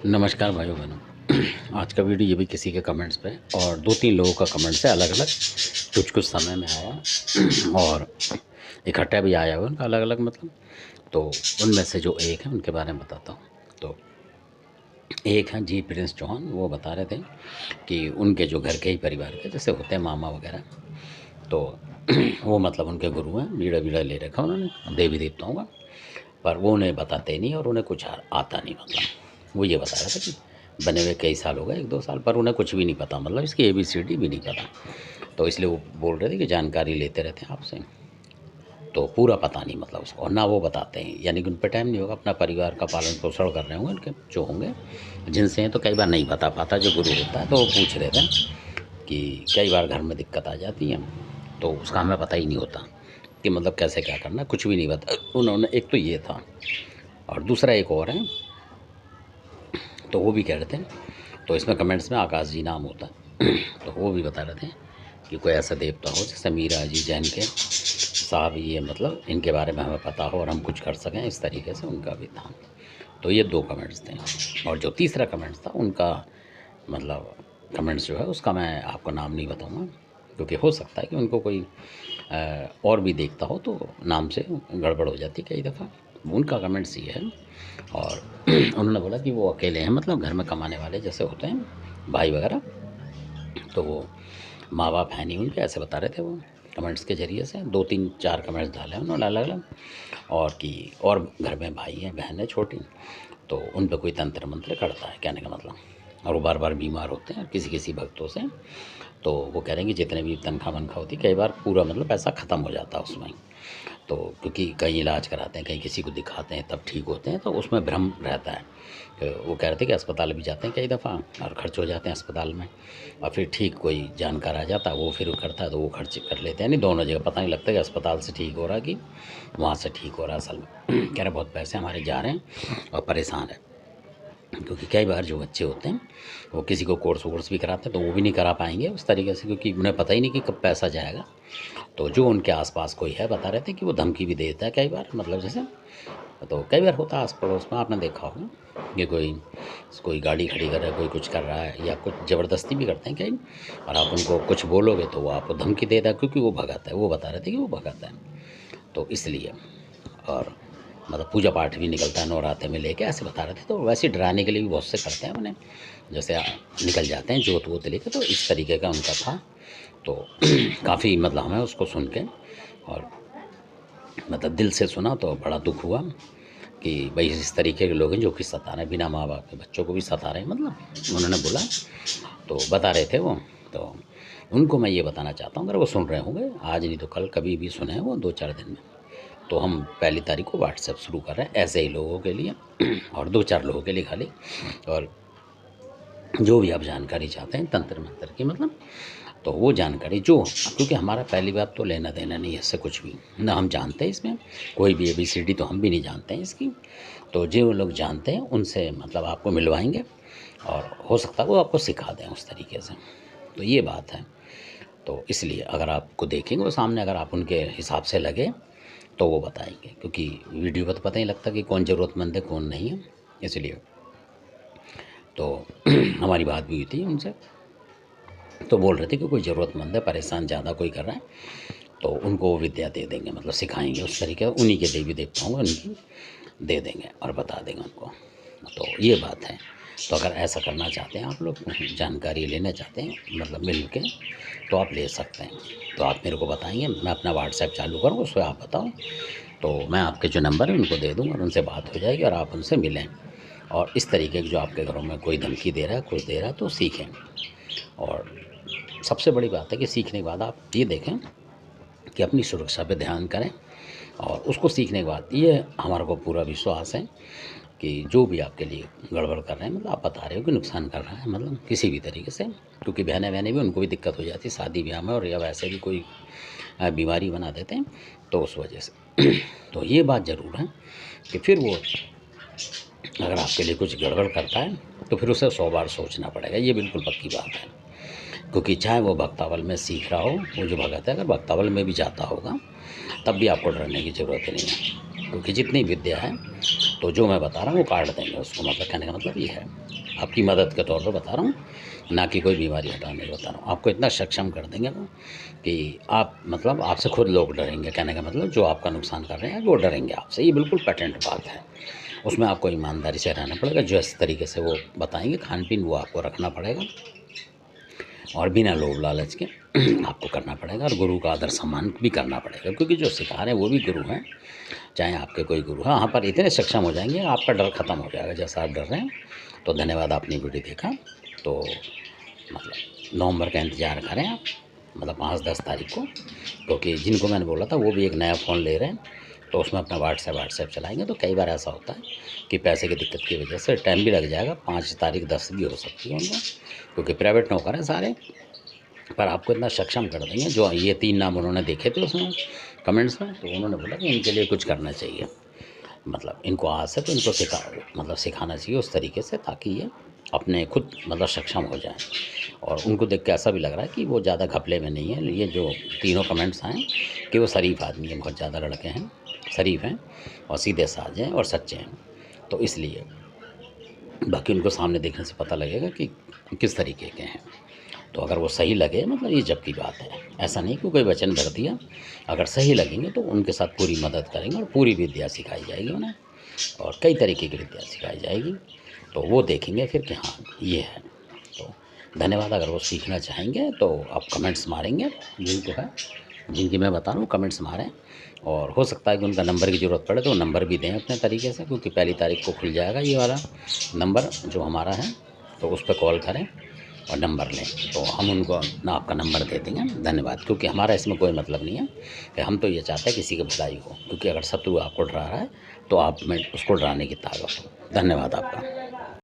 नमस्कार भाइयों बहनों। आज का वीडियो ये भी किसी के कमेंट्स पे और 2-3 लोगों का कमेंट्स है अलग-अलग, कुछ-कुछ समय में आया और इकट्ठा भी आया हुआ उनका अलग-अलग मतलब। तो उनमें से जो एक है उनके बारे में बताता हूँ। तो एक हैं जी प्रिंस चौहान, वो बता रहे थे कि उनके जो घर के ही परिवार के जैसे होते हैं मामा वगैरह, तो वो मतलब उनके गुरु हैं, बीड़ा-वीड़ा ले रखा है उन्होंने देवी देवताओं का, पर वो उन्हें बताते नहीं और उन्हें कुछ आता नहीं मतलब। वो ये बता रहे थे कि बने हुए कई साल हो गए, 1-2 साल, पर उन्हें कुछ भी नहीं पता मतलब इसकी एबीसीडी भी नहीं पता। तो इसलिए वो बोल रहे थे कि जानकारी लेते रहते हैं आपसे, तो पूरा पता नहीं मतलब उसको और ना वो बताते हैं, यानी कि उन पे टाइम नहीं होगा, अपना परिवार का पालन-पोषण कर रहे होंगे उनके जो होंगे, जिनसे हैं तो कई बार नहीं बता पाता जो गुरु होता है। तो वो पूछ रहे थे कि कई बार घर में दिक्कत आ जाती है, तो उसका हमें पता ही नहीं होता कि मतलब कैसे क्या करना है, कुछ भी नहीं बता उन्होंने। एक तो ये था और दूसरा एक और है, तो वो भी कह रहे थे, तो इसमें कमेंट्स में आकाश जी नाम होता है तो वो भी बता रहे थे कि कोई ऐसा देवता हो जैसे मीरा जी जैन के साहब, ये मतलब इनके बारे में हमें पता हो और हम कुछ कर सकें, इस तरीके से उनका भी था। तो ये 2 कमेंट्स थे और जो तीसरा कमेंट्स था उनका मतलब कमेंट्स जो है उसका मैं आपको नाम नहीं बताऊँगा, क्योंकि हो सकता है कि उनको कोई और भी देखता हो तो नाम से गड़बड़ हो जाती है कई दफ़ा। उनका कमेंट्स ये है और उन्होंने बोला कि वो अकेले हैं, मतलब घर में कमाने वाले जैसे होते हैं भाई वगैरह, तो वो माँ-बाप हैं नहीं उनके, ऐसे बता रहे थे वो कमेंट्स के ज़रिए से। 2-3-4 कमेंट्स डाले हैं उन्होंने अलग-अलग और कि और घर में भाई हैं, बहन है छोटी, तो उन पे कोई तंत्र-मंत्र करता है कहने का मतलब, और वो बार-बार बीमार होते हैं किसी-किसी भक्तों से। तो वो कह रहे हैं कि जितने भी तनख्वाह-वनख्वाह होती है कई बार पूरा मतलब पैसा ख़त्म हो जाता है उसमें। तो क्योंकि कहीं इलाज कराते हैं, कहीं किसी को दिखाते हैं तब ठीक होते हैं, तो उसमें भ्रम रहता है। वो कह रहे थे कि अस्पताल भी जाते हैं कई दफ़ा और खर्च हो जाते हैं अस्पताल में, और फिर ठीक कोई जानकार आ जाता है वो फिर वो करता है तो वो खर्च कर लेते हैं, यानी दोनों जगह पता नहीं लगता कि अस्पताल से ठीक हो रहा है कि वहाँ से ठीक हो रहा है असल में। कह रहे बहुत पैसे हमारे जा रहे हैं और परेशान है, क्योंकि कई बार जो बच्चे होते हैं वो किसी को कोर्स वोर्स भी कराते हैं तो वो भी नहीं करा पाएंगे उस तरीके से, क्योंकि उन्हें पता ही नहीं कि कब पैसा जाएगा। तो जो उनके आसपास कोई है बता रहे थे कि वो धमकी भी दे देता है कई बार, मतलब जैसे, तो कई बार होता है आस पड़ोस में, आपने देखा होगा कि कोई कोई गाड़ी खड़ी कर रहा है, कोई कुछ कर रहा है या कुछ ज़बरदस्ती भी करते हैं कई, और आप उनको कुछ बोलोगे तो वो आपको धमकी देता है क्योंकि वो भगाता है। वो बता रहे थे कि वो भगाता है, तो इसलिए। और मतलब पूजा पाठ भी निकलता है नवरात्रे में लेके, ऐसे बता रहे थे। तो वैसे ही डराने के लिए भी बहुत से करते हैं उन्हें, जैसे निकल जाते हैं जोत वोत लेके, तो इस तरीके का उनका था। तो काफ़ी मतलब हमें उसको सुन के और मतलब दिल से सुना तो बड़ा दुख हुआ कि भाई इस तरीके के लोग हैं जो कि सता रहे हैं, बिना माँ बाप के बच्चों को भी सता रहे हैं, मतलब उन्होंने बोला, तो बता रहे थे वो। तो उनको मैं ये बताना चाहता हूँ, अगर वो सुन रहे होंगे आज नहीं तो कल, कभी भी सुने वो 2-4 दिन में, तो हम पहली तारीख को व्हाट्सएप शुरू कर रहे हैं ऐसे ही लोगों के लिए और 2-4 लोगों के लिए खाली, और जो भी आप जानकारी चाहते हैं तंत्र मंत्र की मतलब, तो वो जानकारी जो, क्योंकि हमारा पहली बात तो लेना देना नहीं है इससे कुछ भी ना, हम जानते हैं इसमें कोई भी एबीसीडी तो हम भी नहीं जानते हैं इसकी। तो जो लोग जानते हैं उनसे मतलब आपको मिलवाएंगे और हो सकता है वो आपको सिखा दें उस तरीके से। तो ये बात है। तो इसलिए अगर आपको देखेंगे वो सामने, अगर आप उनके हिसाब से लगे तो वो बताएंगे, क्योंकि वीडियो पर तो पता ही लगता कि कौन ज़रूरतमंद है कौन नहीं है, इसलिए। तो हमारी बात भी हुई थी उनसे, तो बोल रहे थे कि कोई ज़रूरतमंद है, परेशान ज़्यादा कोई कर रहा है, तो उनको वो विद्या दे देंगे, मतलब सिखाएंगे उस तरीके, उन्हीं के देवी देवताओं उनकी दे देंगे और बता देंगे उनको। तो ये बात है। तो अगर ऐसा करना चाहते हैं आप लोग, जानकारी लेना चाहते हैं मतलब मिल के, तो आप ले सकते हैं। तो आप मेरे को बताएंगे, मैं अपना व्हाट्सएप चालू करूँ उस पर आप बताओ, तो मैं आपके जो नंबर है उनको दे दूँगा और उनसे बात हो जाएगी और आप उनसे मिलें। और इस तरीके के जो आपके घरों में कोई धमकी दे रहा है, कुछ दे रहा है, तो सीखें। और सबसे बड़ी बात है कि सीखने के बाद आप ये देखें कि अपनी सुरक्षा पे ध्यान करें, और उसको सीखने के बाद ये हमारे को पूरा विश्वास है कि जो भी आपके लिए गड़बड़ कर रहे हैं, मतलब आप बता रहे हो कि नुकसान कर रहा है मतलब किसी भी तरीके से, क्योंकि बहनें भी उनको भी दिक्कत हो जाती है शादी ब्याह में, और या वैसे भी कोई बीमारी बना देते हैं, तो उस वजह से तो ये बात ज़रूर है कि फिर वो अगर आपके लिए कुछ गड़बड़ करता है तो फिर उसे 100 बार सोचना पड़ेगा, ये बिल्कुल पक्की बात है। क्योंकि चाहे वो भक्तावल में सीख रहा हो, वो जो भगत है अगर भक्तावल में भी जाता होगा तब भी आपको डरने की ज़रूरत नहीं है, क्योंकि जितनी विद्या है तो जो मैं बता रहा हूँ वो काट देंगे उसको, मतलब कहने का मतलब ये है, आपकी मदद के तौर पर बता रहा हूँ, ना कि कोई बीमारी हटाने को बता रहा हूँ। आपको इतना सक्षम कर देंगे वो कि आप मतलब आपसे खुद लोग डरेंगे, कहने का मतलब जो आपका नुकसान कर रहे हैं वो डरेंगे आपसे। ये बिल्कुल पेटेंट बात है। उसमें आपको ईमानदारी से रहना पड़ेगा, जो इस तरीके से वो बताएंगे खान पीन वो आपको रखना पड़ेगा और बिना लोभ लालच के आपको करना पड़ेगा। और गुरु का आदर सम्मान भी करना पड़ेगा, क्योंकि जो सिखा रहे हैं वो भी गुरु हैं, चाहे आपके कोई गुरु है। वहाँ पर इतने सक्षम हो जाएंगे, आपका डर ख़त्म हो जाएगा जैसा आप डर रहे हैं। तो धन्यवाद, आपने वीडियो देखा। तो मतलब नवंबर का इंतज़ार करें आप, मतलब 5-10 तारीख को, क्योंकि जिनको मैंने बोला था वो भी एक नया फ़ोन ले रहे हैं, तो उसमें अपना व्हाट्सएप चलाएंगे। तो कई बार ऐसा होता है कि पैसे की दिक्कत की वजह से टाइम भी लग जाएगा, 5 तारीख 10 भी हो सकती है उनको, क्योंकि प्राइवेट नौकर हैं सारे। पर आपको इतना सक्षम कर देंगे। जो ये 3 नाम उन्होंने देखे थे उसमें कमेंट्स में, तो उन्होंने बोला कि इनके लिए कुछ करना चाहिए, मतलब इनको आस है तो इनको सिखाना चाहिए उस तरीके से, ताकि ये अपने खुद मतलब सक्षम हो जाएं। और उनको देख के ऐसा भी लग रहा है कि वो ज़्यादा घपले में नहीं है। ये जो तीनों कमेंट्स आए कि वो शरीफ आदमी है, बहुत ज़्यादा लड़के हैं, शरीफ हैं और सीधे साज हैं और सच्चे हैं, तो इसलिए बाकी उनको सामने देखने से पता लगेगा कि किस तरीके के हैं। तो अगर वो सही लगे, मतलब ये जब की बात है, ऐसा नहीं कि कोई वचन भर दिया। अगर सही लगेंगे तो उनके साथ पूरी मदद करेंगे और पूरी विद्या सिखाई जाएगी उन्हें, और कई तरीके की विद्या सिखाई जाएगी। तो वो देखेंगे फिर कि हाँ ये है। तो धन्यवाद। अगर वो सीखना चाहेंगे तो आप कमेंट्स मारेंगे, जिनको है, जिनकी मैं बता रहा हूँ कमेंट्स मारें। और हो सकता है कि उनका नंबर की ज़रूरत पड़े तो नंबर भी दें अपने तरीके से, क्योंकि 1 तारीख को खुल जाएगा ये वाला नंबर जो हमारा है, तो उस पर कॉल करें और नंबर लें, तो हम उनको ना आपका नंबर दे देंगे। धन्यवाद। क्योंकि हमारा इसमें कोई मतलब नहीं है, कि हम तो ये चाहते हैं किसी की भलाई हो, क्योंकि अगर शत्रु आपको डरा रहा है तो आप में उसको डराने की ताकत हो। धन्यवाद आपका।